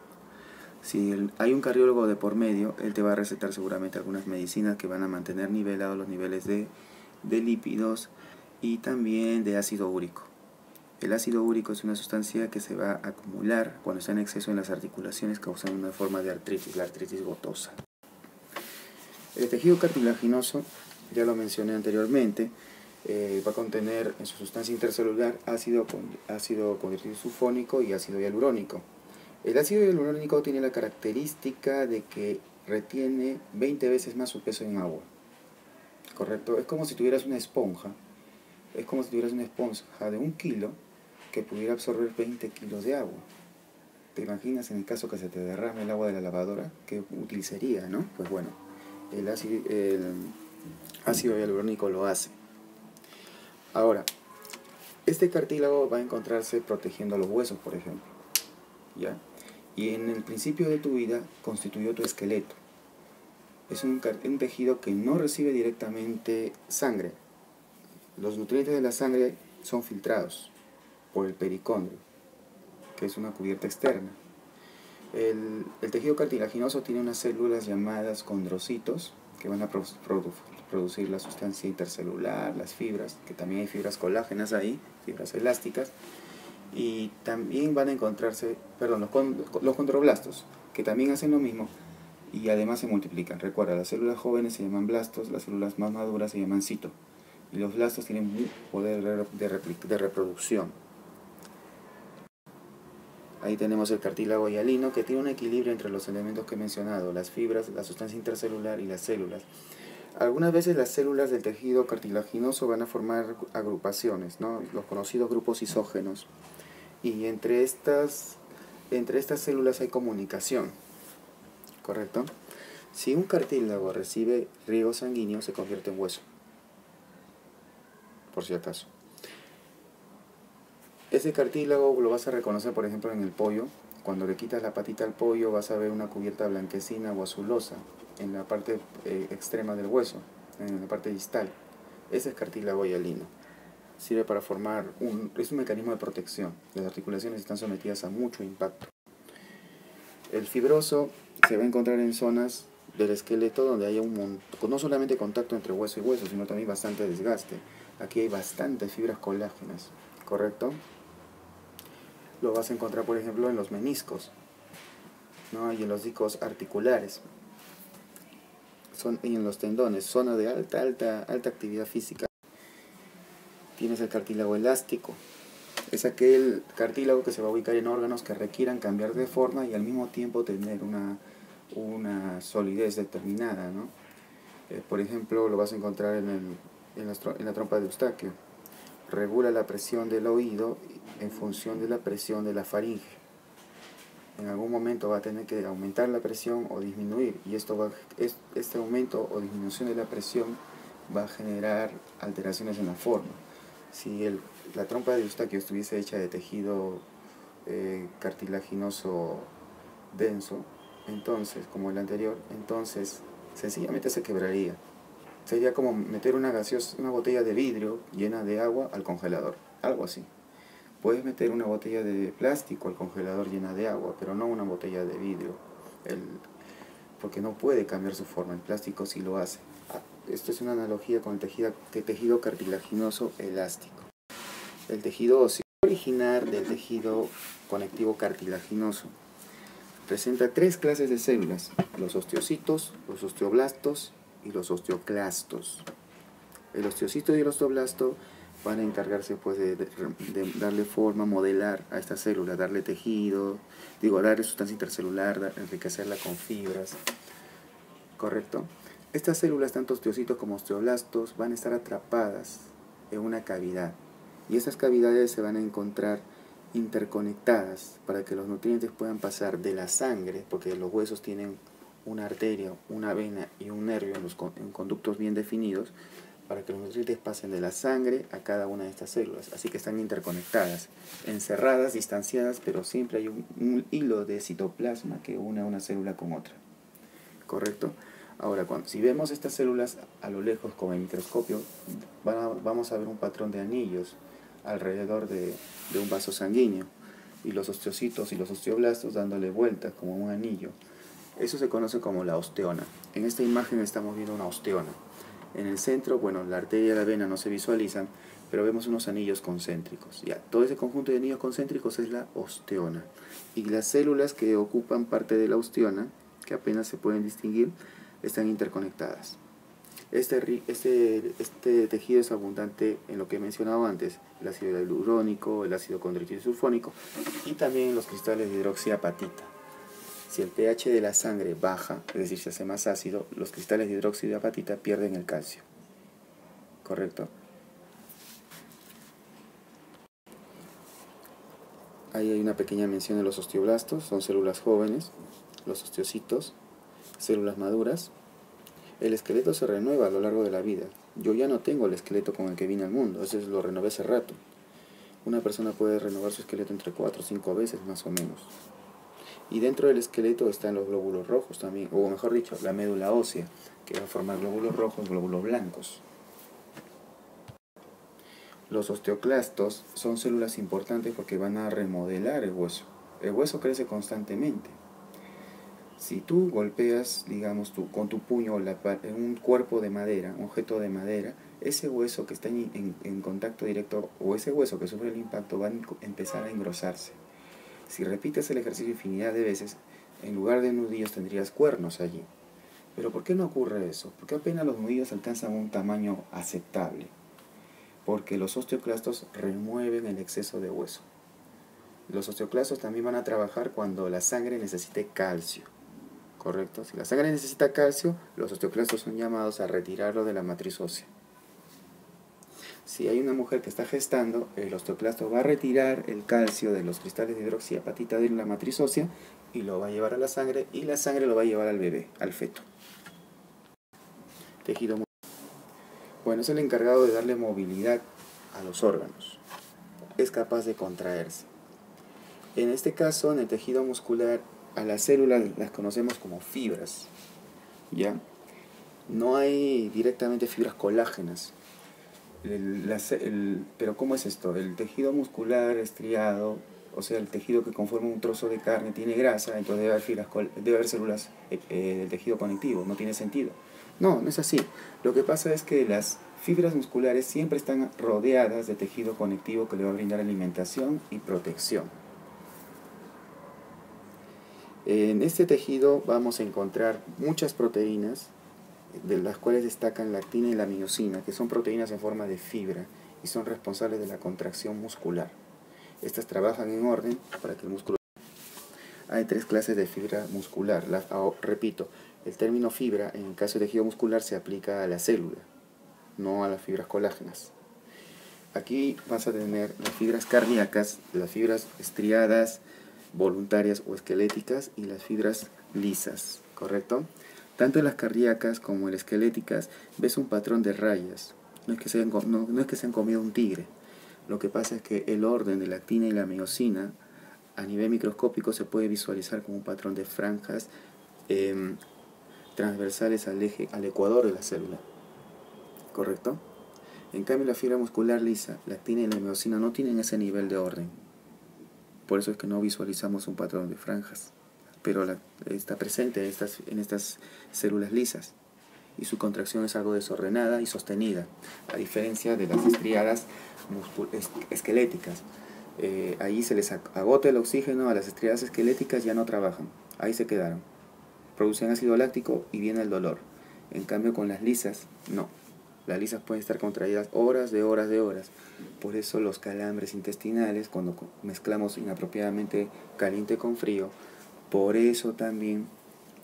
A: Si hay un cardiólogo de por medio, él te va a recetar seguramente algunas medicinas que van a mantener nivelados los niveles de lípidos y también de ácido úrico. El ácido úrico es una sustancia que se va a acumular cuando está en exceso en las articulaciones, causando una forma de artritis, la artritis gotosa. El tejido cartilaginoso, ya lo mencioné anteriormente, va a contener en su sustancia intercelular ácido condroitin-sulfónico y ácido hialurónico. El ácido hialurónico tiene la característica de que retiene 20 veces más su peso en agua. ¿Correcto? Es como si tuvieras una esponja. Es como si tuvieras una esponja de 1 kilo que pudiera absorber 20 kilos de agua. ¿Te imaginas en el caso que se te derrame el agua de la lavadora? ¿Qué utilizaría, no? Pues bueno, el ácido hialurónico lo hace. Ahora, este cartílago va a encontrarse protegiendo los huesos, por ejemplo, ¿ya? Y en el principio de tu vida constituyó tu esqueleto. Es un tejido que no recibe directamente sangre. Los nutrientes de la sangre son filtrados por el pericondrio, que es una cubierta externa. El tejido cartilaginoso tiene unas células llamadas condrocitos que van a producir la sustancia intercelular, las fibras, que también hay fibras colágenas ahí, fibras elásticas, y también van a encontrarse, los condroblastos, que también hacen lo mismo y además se multiplican. Recuerda, las células jóvenes se llaman blastos, las células más maduras se llaman cito, y los blastos tienen un poder de reproducción. Ahí tenemos el cartílago hialino, que tiene un equilibrio entre los elementos que he mencionado, las fibras, la sustancia intercelular y las células. Algunas veces las células del tejido cartilaginoso van a formar agrupaciones, ¿no? Los conocidos grupos isógenos. Y entre estas células hay comunicación, ¿correcto? Si un cartílago recibe riego sanguíneo, se convierte en hueso, por si acaso. Ese cartílago lo vas a reconocer, por ejemplo, en el pollo. Cuando le quitas la patita al pollo vas a ver una cubierta blanquecina o azulosa en la parte extrema del hueso, en la parte distal. Ese es cartílago hialino. Sirve para formar es un mecanismo de protección. Las articulaciones están sometidas a mucho impacto. El fibroso se va a encontrar en zonas del esqueleto donde haya no solamente contacto entre hueso y hueso, sino también bastante desgaste. Aquí hay bastantes fibras colágenas, ¿correcto? Lo vas a encontrar, por ejemplo, en los meniscos, ¿no? Y en los discos articulares. Y en los tendones, zona de alta actividad física. Tienes el cartílago elástico. Es aquel cartílago que se va a ubicar en órganos que requieran cambiar de forma y al mismo tiempo tener una solidez determinada, ¿no? Por ejemplo, lo vas a encontrar en en la trompa de Eustaquio. Regula la presión del oído en función de la presión de la faringe. En algún momento va a tener que aumentar la presión o disminuir, y este aumento o disminución de la presión va a generar alteraciones en la forma. Si la trompa de Eustaquio estuviese hecha de tejido cartilaginoso denso, entonces, como el anterior, entonces sencillamente se quebraría. Sería como meter una botella de vidrio llena de agua al congelador, algo así. Puedes meter una botella de plástico al congelador llena de agua, pero no una botella de vidrio, porque no puede cambiar su forma. El plástico sí lo hace. Esto es una analogía con el tejido cartilaginoso elástico. El tejido óseo original del tejido conectivo cartilaginoso presenta 3 clases de células: los osteocitos, los osteoblastos y los osteoclastos. El osteocito y el osteoblasto van a encargarse pues de darle forma, modelar a esta célula, darle tejido, darle sustancia intercelular, enriquecerla con fibras, ¿correcto? Estas células, tanto osteocitos como osteoblastos, van a estar atrapadas en una cavidad, y estas cavidades se van a encontrar interconectadas para que los nutrientes puedan pasar de la sangre, porque los huesos tienen una arteria, una vena y un nervio en conductos bien definidos, para que los nutrientes pasen de la sangre a cada una de estas células. Así que están interconectadas, encerradas, distanciadas, pero siempre hay un hilo de citoplasma que une una célula con otra, ¿correcto? Ahora, si vemos estas células a lo lejos con el microscopio, vamos a ver un patrón de anillos alrededor de un vaso sanguíneo, y los osteocitos y los osteoblastos dándole vueltas como un anillo. Eso se conoce como la osteona. En esta imagen estamos viendo una osteona. En el centro, bueno, la arteria y la vena no se visualizan, pero vemos unos anillos concéntricos. Ya, todo ese conjunto de anillos concéntricos es la osteona. Y las células que ocupan parte de la osteona, que apenas se pueden distinguir, están interconectadas. Este tejido es abundante en lo que he mencionado antes: el ácido hialurónico, el ácido condríteo y sulfónico, y también los cristales de hidroxiapatita. Si el pH de la sangre baja, es decir, se hace más ácido, los cristales de hidróxido de apatita pierden el calcio, ¿correcto? Ahí hay una pequeña mención de los osteoblastos, son células jóvenes. Los osteocitos, células maduras. El esqueleto se renueva a lo largo de la vida. Yo ya no tengo el esqueleto con el que vine al mundo, ese lo renové hace rato. Una persona puede renovar su esqueleto entre 4 o 5 veces más o menos. Y dentro del esqueleto están los glóbulos rojos también, o mejor dicho, la médula ósea, que va a formar glóbulos rojos, glóbulos blancos. Los osteoclastos son células importantes porque van a remodelar el hueso. El hueso crece constantemente. Si tú golpeas, digamos, con tu puño en un cuerpo de madera, un objeto de madera, ese hueso que está en contacto directo, o ese hueso que sufre el impacto, va a empezar a engrosarse. Si repites el ejercicio infinidad de veces, en lugar de nudillos tendrías cuernos allí. ¿Pero por qué no ocurre eso? Porque apenas los nudillos alcanzan un tamaño aceptable. Porque los osteoclastos remueven el exceso de hueso. Los osteoclastos también van a trabajar cuando la sangre necesite calcio, ¿correcto? Si la sangre necesita calcio, los osteoclastos son llamados a retirarlo de la matriz ósea. Si hay una mujer que está gestando, el osteoclasto va a retirar el calcio de los cristales de hidroxiapatita de la matriz ósea y lo va a llevar a la sangre, y la sangre lo va a llevar al bebé, al feto. Tejido. Bueno, es el encargado de darle movilidad a los órganos. Es capaz de contraerse. En este caso, en el tejido muscular, a las células las conocemos como fibras, ¿ya? No hay directamente fibras colágenas. Pero ¿cómo es esto? El tejido muscular estriado, o sea, el tejido que conforma un trozo de carne, tiene grasa, entonces debe haber células del tejido conectivo. No tiene sentido. No, no es así. Lo que pasa es que las fibras musculares siempre están rodeadas de tejido conectivo que le va a brindar alimentación y protección. En este tejido vamos a encontrar muchas proteínas, de las cuales destacan la actina y la miosina, que son proteínas en forma de fibra y son responsables de la contracción muscular. Estas trabajan en orden para que el músculo... Hay 3 clases de fibra muscular. Repito, el término fibra en el caso de tejido muscular se aplica a la célula. no a las fibras colágenas. Aquí vas a tener las fibras cardíacas, las fibras estriadas, voluntarias o esqueléticas y las fibras lisas, ¿correcto? Tanto en las cardíacas como en las esqueléticas ves un patrón de rayas. No es que se han comido un tigre. Lo que pasa es que el orden de la actina y la miosina a nivel microscópico se puede visualizar como un patrón de franjas transversales al ecuador de la célula, ¿correcto? En cambio, la fibra muscular lisa, la actina y la miosina no tienen ese nivel de orden. Por eso es que no visualizamos un patrón de franjas. Pero está presente en estas células lisas. Y su contracción es algo desordenada y sostenida, a diferencia de las estriadas esqueléticas. Ahí se les agota el oxígeno, a las estriadas esqueléticas ya no trabajan. Ahí se quedaron. Producen ácido láctico y viene el dolor. En cambio, con las lisas, no. Las lisas pueden estar contraídas horas de horas de horas. Por eso los calambres intestinales, cuando mezclamos inapropiadamente caliente con frío, por eso también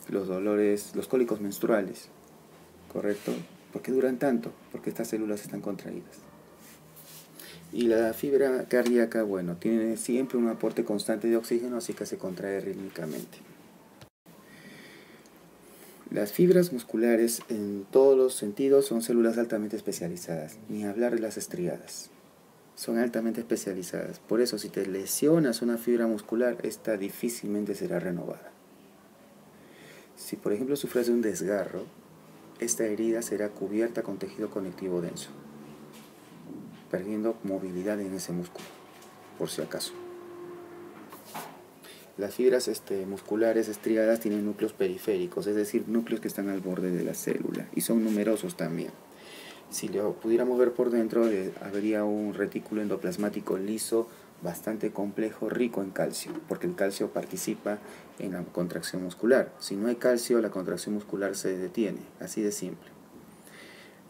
A: los dolores, los cólicos menstruales, ¿correcto? ¿Por qué duran tanto? Porque estas células están contraídas. Y la fibra cardíaca, bueno, tiene siempre un aporte constante de oxígeno, así que se contrae rítmicamente. Las fibras musculares en todos los sentidos son células altamente especializadas, ni hablar de las estriadas. Son altamente especializadas, por eso si te lesionas una fibra muscular, esta difícilmente será renovada. Si por ejemplo sufres de un desgarro, esta herida será cubierta con tejido conectivo denso, perdiendo movilidad en ese músculo, por si acaso. Las fibras musculares estriadas tienen núcleos periféricos, es decir, núcleos que están al borde de la célula, y son numerosos también. Si lo pudiéramos ver por dentro, habría un retículo endoplasmático liso, bastante complejo, rico en calcio, porque el calcio participa en la contracción muscular. Si no hay calcio, la contracción muscular se detiene, así de simple.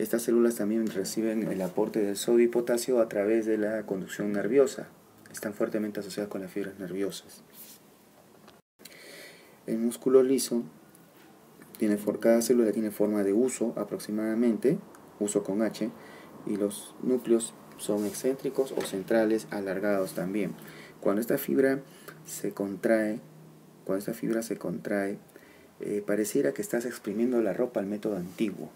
A: Estas células también reciben el aporte del sodio y potasio a través de la conducción nerviosa. Están fuertemente asociadas con las fibras nerviosas. El músculo liso, cada célula tiene forma de huso aproximadamente, huso con H, y los núcleos son excéntricos o centrales, alargados también. Cuando esta fibra se contrae, pareciera que estás exprimiendo la ropa al método antiguo.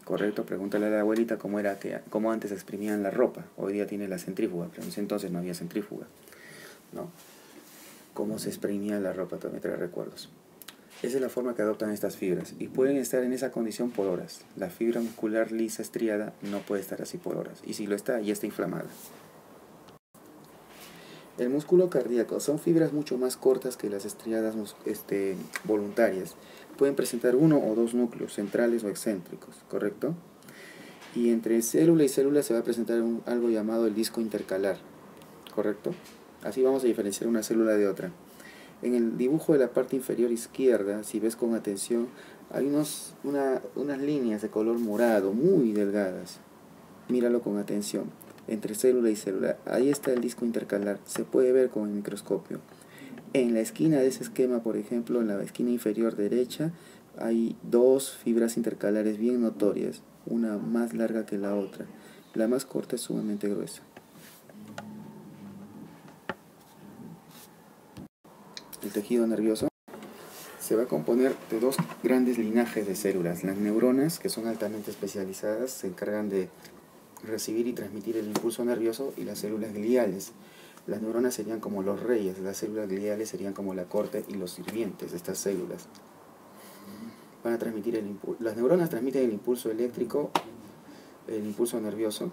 A: ¿Correcto? Pregúntale a la abuelita cómo antes exprimían la ropa. Hoy día tiene la centrífuga, pero en ese entonces no había centrífuga, ¿no? Cómo se exprimía la ropa, también trae recuerdos. Esa es la forma que adoptan estas fibras y pueden estar en esa condición por horas. La fibra muscular lisa estriada no puede estar así por horas, y si lo está, ya está inflamada. El músculo cardíaco son fibras mucho más cortas que las estriadas voluntarias. Pueden presentar uno o dos núcleos centrales o excéntricos, ¿correcto? Y entre célula y célula se va a presentar algo llamado el disco intercalar, ¿correcto? Así vamos a diferenciar una célula de otra. En el dibujo de la parte inferior izquierda, si ves con atención, hay unas líneas de color morado muy delgadas. Míralo con atención. Entre célula y célula, ahí está el disco intercalar. Se puede ver con el microscopio. En la esquina de ese esquema, por ejemplo, en la esquina inferior derecha, hay dos fibras intercalares bien notorias, una más larga que la otra. La más corta es sumamente gruesa. El tejido nervioso se va a componer de dos grandes linajes de células. Las neuronas, que son altamente especializadas, se encargan de recibir y transmitir el impulso nervioso, y las células gliales. Las neuronas serían como los reyes, las células gliales serían como la corte y los sirvientes de estas células. Van a transmitir el impulso. Las neuronas transmiten el impulso eléctrico, el impulso nervioso,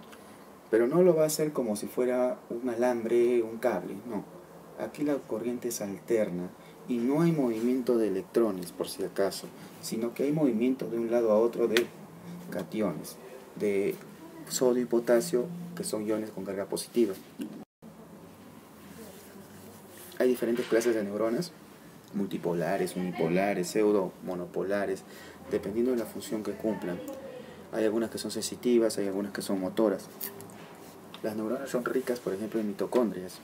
A: pero no lo va a hacer como si fuera un alambre, un cable, no. Aquí la corriente es alterna y no hay movimiento de electrones, por si acaso, sino que hay movimiento de un lado a otro de cationes, de sodio y potasio, que son iones con carga positiva. Hay diferentes clases de neuronas, multipolares, unipolares, pseudo-monopolares, dependiendo de la función que cumplan. Hay algunas que son sensitivas, hay algunas que son motoras. Las neuronas son ricas, por ejemplo, en mitocondrias,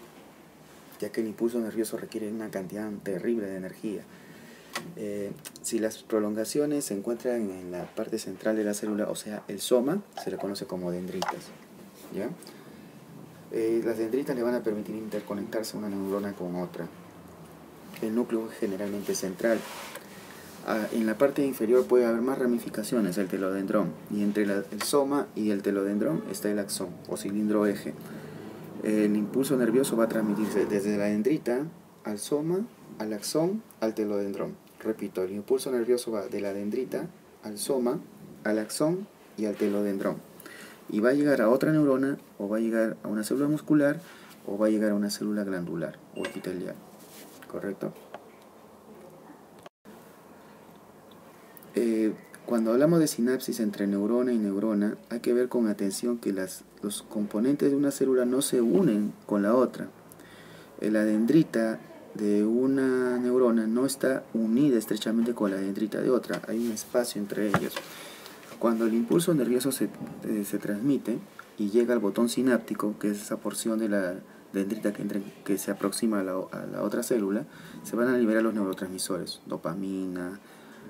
A: ya que el impulso nervioso requiere una cantidad terrible de energía. Si las prolongaciones se encuentran en la parte central de la célula, o sea, el soma, se le conoce como dendritas, ¿ya? Las dendritas le van a permitir interconectarse una neurona con otra. El núcleo es generalmente central. En la parte inferior puede haber más ramificaciones, el telodendrón, y entre el soma y el telodendrón está el axón o cilindro eje. El impulso nervioso va a transmitirse desde la dendrita al soma, al axón, al telodendrón. Repito, el impulso nervioso va de la dendrita al soma, al axón y al telodendrón. Y va a llegar a otra neurona, o va a llegar a una célula muscular, o va a llegar a una célula glandular o epitelial. ¿Correcto? Cuando hablamos de sinapsis entre neurona y neurona, hay que ver con atención que los componentes de una célula no se unen con la otra. La dendrita de una neurona no está unida estrechamente con la dendrita de otra, hay un espacio entre ellos. Cuando el impulso nervioso se transmite y llega al botón sináptico, que es esa porción de la dendrita que se aproxima a la otra célula, se van a liberar los neurotransmisores, dopamina,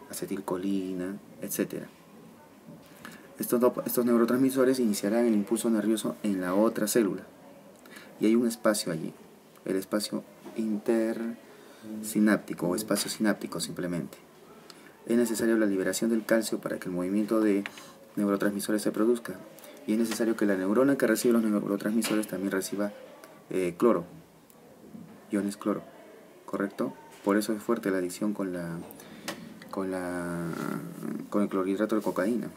A: acetilcolina, etc. Estos neurotransmisores iniciarán el impulso nervioso en la otra célula. Y hay un espacio allí, el espacio intersináptico o espacio sináptico simplemente. Es necesario la liberación del calcio para que el movimiento de neurotransmisores se produzca. Y es necesario que la neurona que recibe los neurotransmisores también reciba cloro, iones cloro, ¿correcto? Por eso es fuerte la adicción con el clorhidrato de cocaína.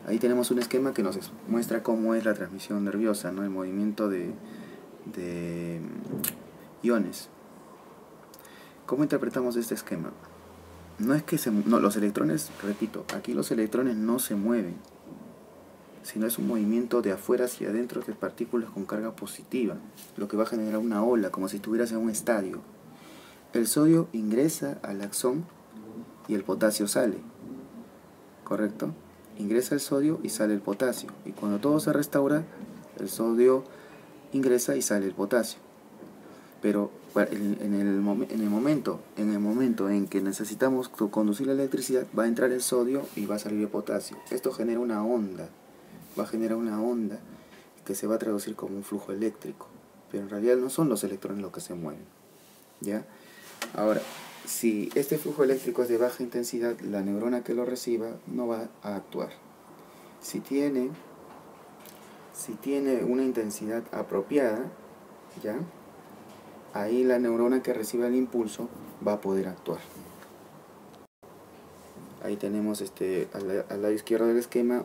A: Ahí tenemos un esquema que nos muestra cómo es la transmisión nerviosa, ¿no? El movimiento de iones. ¿Cómo interpretamos este esquema? No es que los electrones, repito, aquí los electrones no se mueven, sino es un movimiento de afuera hacia adentro de partículas con carga positiva, lo que va a generar una ola, como si estuvieras en un estadio. El sodio ingresa al axón y el potasio sale, ¿correcto? Ingresa el sodio y sale el potasio. Y cuando todo se restaura, el sodio ingresa y sale el potasio. Pero en el momento en que necesitamos conducir la electricidad, va a entrar el sodio y va a salir el potasio. Esto genera una onda. Va a generar una onda que se va a traducir como un flujo eléctrico. Pero en realidad no son los electrones los que se mueven, ¿ya? Ahora, si este flujo eléctrico es de baja intensidad, la neurona que lo reciba no va a actuar. Si tiene una intensidad apropiada, ¿ya? Ahí la neurona que reciba el impulso va a poder actuar. Ahí tenemos al lado izquierdo del esquema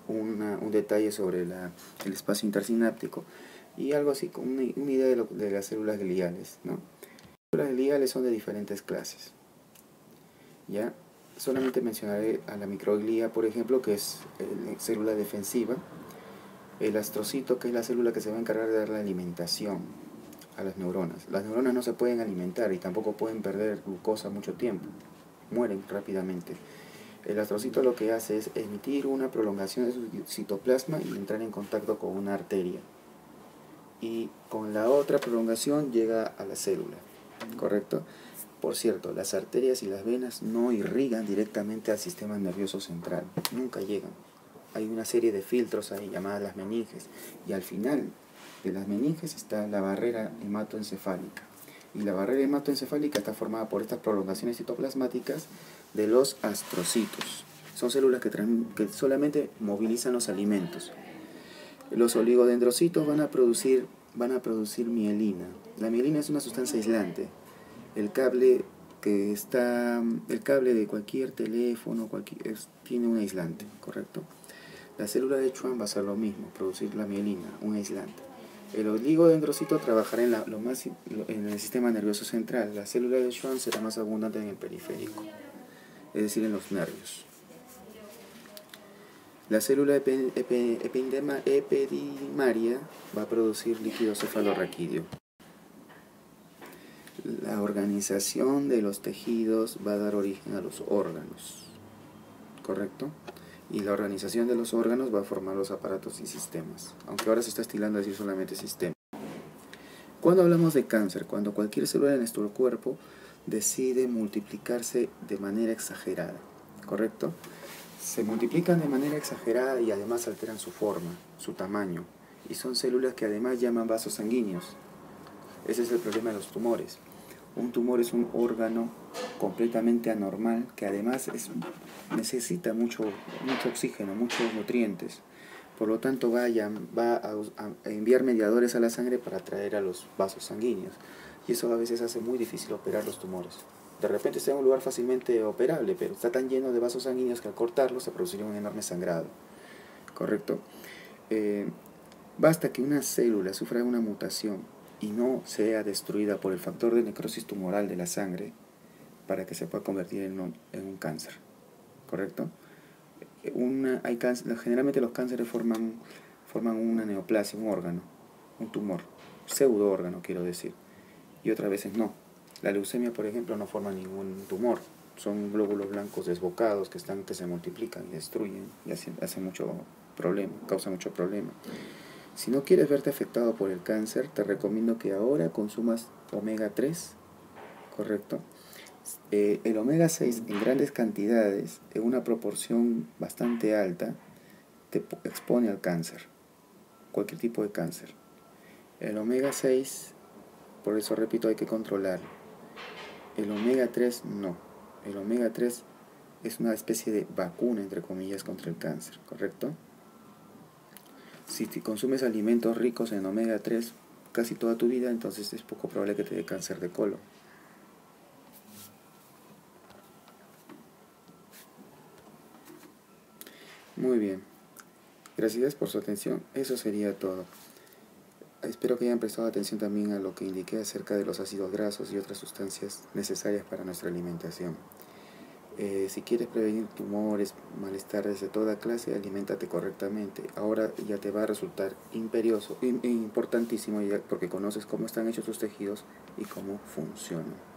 A: un detalle sobre el espacio intersináptico y algo así, con una idea de las células gliales, ¿no? Las células gliales son de diferentes clases, ¿ya? Solamente mencionaré a la microglía, por ejemplo, que es célula defensiva, el astrocito, que es la célula que se va a encargar de dar la alimentación a las neuronas. Las neuronas no se pueden alimentar y tampoco pueden perder glucosa mucho tiempo, mueren rápidamente. El astrocito lo que hace es emitir una prolongación de su citoplasma y entrar en contacto con una arteria. Y con la otra prolongación llega a la célula, ¿correcto? Por cierto, las arterias y las venas no irrigan directamente al sistema nervioso central, nunca llegan. Hay una serie de filtros ahí llamadas las meninges, y al final de las meninges está la barrera hematoencefálica. Y la barrera hematoencefálica está formada por estas prolongaciones citoplasmáticas de los astrocitos. Son células que solamente movilizan los alimentos. Los oligodendrocitos van a producir mielina. La mielina es una sustancia aislante. El cable de cualquier teléfono tiene un aislante, ¿correcto? La célula de Schwann va a hacer lo mismo, producir la mielina, un aislante. El oligodendrocito trabajará en el sistema nervioso central. La célula de Schwann será más abundante en el periférico, es decir, en los nervios. La célula epidimaria va a producir líquido cefalorraquídeo. La organización de los tejidos va a dar origen a los órganos, ¿correcto? Y la organización de los órganos va a formar los aparatos y sistemas, aunque ahora se está estilando a decir solamente sistema. Cuando hablamos de cáncer, cuando cualquier célula de nuestro cuerpo decide multiplicarse de manera exagerada, ¿correcto? Se multiplican de manera exagerada y además alteran su forma, su tamaño, y son células que además llaman vasos sanguíneos. Ese es el problema de los tumores. Un tumor es un órgano completamente anormal que además necesita mucho oxígeno, muchos nutrientes. Por lo tanto va a enviar mediadores a la sangre para atraer a los vasos sanguíneos. Y eso a veces hace muy difícil operar los tumores. De repente está en un lugar fácilmente operable, pero está tan lleno de vasos sanguíneos que al cortarlo se produciría un enorme sangrado. ¿Correcto? Basta que una célula sufra una mutación y no sea destruida por el factor de necrosis tumoral de la sangre para que se pueda convertir en un cáncer. ¿Correcto? Generalmente los cánceres forman una neoplasia, un órgano, un tumor, pseudo órgano quiero decir, y otras veces no. La leucemia, por ejemplo, no forma ningún tumor, son glóbulos blancos desbocados que se multiplican y destruyen y hacen mucho problema, causan mucho problema. Si no quieres verte afectado por el cáncer, te recomiendo que ahora consumas omega 3, ¿correcto? El omega 6 en grandes cantidades, en una proporción bastante alta, te expone al cáncer, cualquier tipo de cáncer. El omega 6, por eso repito, hay que controlarlo. El omega 3 no. El omega 3 es una especie de vacuna, entre comillas, contra el cáncer, ¿correcto? Si te consumes alimentos ricos en omega 3 casi toda tu vida, entonces es poco probable que te dé cáncer de colon. Muy bien, gracias por su atención. Eso sería todo. Espero que hayan prestado atención también a lo que indiqué acerca de los ácidos grasos y otras sustancias necesarias para nuestra alimentación. Si quieres prevenir tumores, malestares de toda clase, aliméntate correctamente. Ahora ya te va a resultar importantísimo porque conoces cómo están hechos tus tejidos y cómo funcionan.